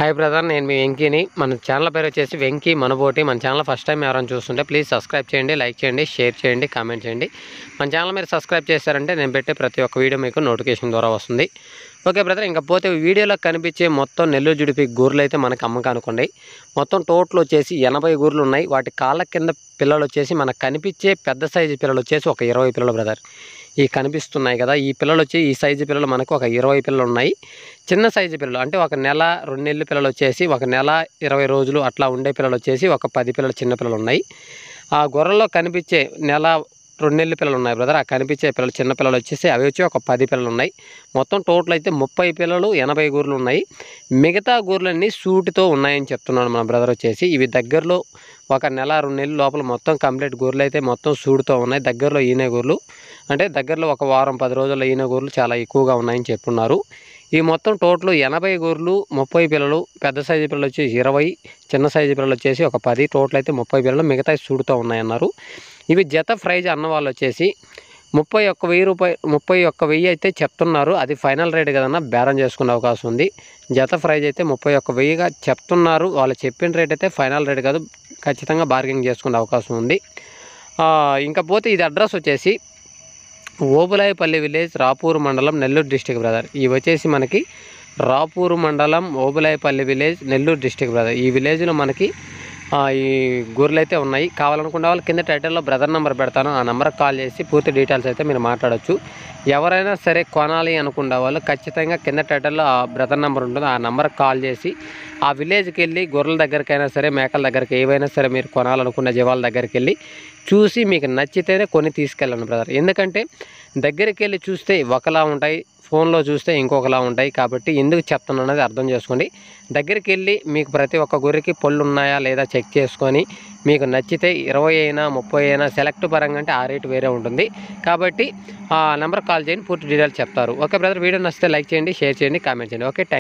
Hi brother, నేను మీ వెంకీని. మన channel పేరు వచ్చేసి వెంకీ మనబోటి. మన ఛానల్ ఫస్ట్ టైం ఎవరైనా చూస్తుంటే ప్లీజ్ సబ్స్క్రైబ్ చేయండి, లైక్ చేయండి, షేర్ చేయండి, కామెంట్ చేయండి. మన ఛానల్ మీరు సబ్స్క్రైబ్ చేశారంటే నేను పెట్టే ప్రతి ఒక్క వీడియో మీకు నోటిఫికేషన్ ద్వారా వస్తుంది. ఓకే బ్రదర్, ఇంకా పోతే వీడియోలో కనిపించే మొత్తం నెల్లూరు జుడిపి గూర్లు అయితే మనకు అమ్మకానుకోండి. మొత్తం టోటల్ వచ్చేసి 80 గూర్లు ఉన్నాయి. వాటి కాళ్ళ కింద పిల్లలు వచ్చేసి మనకు కనిపించే పెద్ద సైజు పిల్లలు వచ్చేసి ఒక 20 పిల్లలు బ్రదర్. ఈ కనిపిస్తున్నాయి కదా, ఈ పిల్లలు వచ్చి ఈ సైజు పిల్లలు మనకు ఒక 20 పిల్లలు ఉన్నాయి. చిన్న సైజు పిల్లలు అంటే ఒక నెల 2 నెలల పిల్లలు వచ్చేసి ఒక నెల 20 రోజులు అట్లా ఉండే పిల్లలు వచ్చేసి ఒక 10 పిల్లలు చిన్న పిల్లలు ఉన్నాయి. ఆ గొర్రెల్లో కనిపించే నెల 2 నెలల పిల్లలు ఉన్నాయి బ్రదర్. ఆ కనిపించే పిల్లలు చిన్న పిల్లలు వచ్చేసి అవి వచ్చి ఒక 10 పిల్లలు ఉన్నాయి. మొత్తం టోటల్ అయితే 30 పిల్లలు 80 గూర్లు ఉన్నాయి. మిగతా గూర్లన్నీ సూటితో ఉన్నాయని చెప్తున్నాను మన బ్రదర్ వచ్చేసి. ఇవి దగ్గరలో ఒక నెల 2 నెలల లోపల మొత్తం కంప్లీట్ గూర్లు అయితే మొత్తం సూడుతో ఉన్నాయి. దగ్గరలో ఈనే గూర్లు అంటే దగ్గరలో ఒక వారం 10 రోజుల్లో ఈనే గూర్లు చాలా ఎక్కువగా ఉన్నాయని చెప్పున్నారు. ఈ మొత్తం టోటల్ 80 గూర్లు, 30 పిల్లలు, పెద్ద సైజు పిల్లలు వచ్చి 20, చిన్న సైజు పిల్లలు వచ్చేసి ఒక 10, టోటల్ అయితే 30 పిల్లలు, మిగతా సూడుతో ఉన్నాయన్నారు. ఇవి జత ప్రైజ్ అన్న వాళ్ళు వచ్చేసి 31,000 రూపాయలు, 31,000 అయితే చెప్తున్నారు. అది ఫైనల్ రేట్ కదన్నా, బేరం చేసుకునే అవకాశం ఉంది. జత ప్రైజ్ అయితే 31,000గా చెప్తున్నారు. వాళ్ళు చెప్పిన రేట్ అయితే ఫైనల్ రేట్ కాదు, ఖచ్చితంగా బార్గెనింగ్ చేసుకునే అవకాశం ఉంది. ఇంకా పోతే ఇది అడ్రస్ వచ్చేసి ఓబులాయపల్లి విలేజ్, రాపూరు మండలం, నెల్లూరు డిస్టిక్ బ్రదర్. ఇవి వచ్చేసి మనకి రాపూరు మండలం, Obulayapalli village, Nellore district brother. ఈ విలేజ్లో మనకి ఈ గొర్రెలు అయితే ఉన్నాయి. కావాలనుకునే వాళ్ళు కింద టైటిల్లో బ్రదర్ నెంబర్ పెడతాను, ఆ నెంబర్కి కాల్ చేసి పూర్తి డీటెయిల్స్ అయితే మీరు మాట్లాడచ్చు. ఎవరైనా సరే కొనాలి అనుకునే వాళ్ళు ఖచ్చితంగా కింద టైటిల్లో ఆ బ్రదర్ నెంబర్ ఉంటుంది, ఆ నెంబర్కి కాల్ చేసి ఆ విలేజ్కి వెళ్ళి గొర్రెల దగ్గరికైనా సరే మేకల దగ్గరికి ఏవైనా సరే మీరు కొనాలనుకున్న జీవాల దగ్గరికి వెళ్ళి చూసి మీకు నచ్చితేనే కొని తీసుకెళ్ళండి బ్రదర్. ఎందుకంటే దగ్గరికి వెళ్ళి చూస్తే ఒకలా ఉంటాయి, ఫోన్లో చూస్తే ఇంకొకలా ఉంటాయి. కాబట్టి ఎందుకు చెప్తున్నాను అనేది అర్థం చేసుకోండి. దగ్గరికి వెళ్ళి మీకు ప్రతి ఒక్క గొర్రెకి పళ్ళు ఉన్నాయా లేదా చెక్ చేసుకొని మీకు నచ్చితే 20 అయినా 30 అయినా సెలెక్ట్ పరంగా అంటే ఆ రేటు వేరే ఉంటుంది. కాబట్టి ఆ నెంబర్కి కాల్ చేయండి, పూర్తి డీటెయిల్స్ చెప్తారు. ఓకే బ్రదర్, వీడియో నచ్చితే లైక్ చేయండి, షేర్ చేయండి, కామెంట్ చేయండి. ఓకే.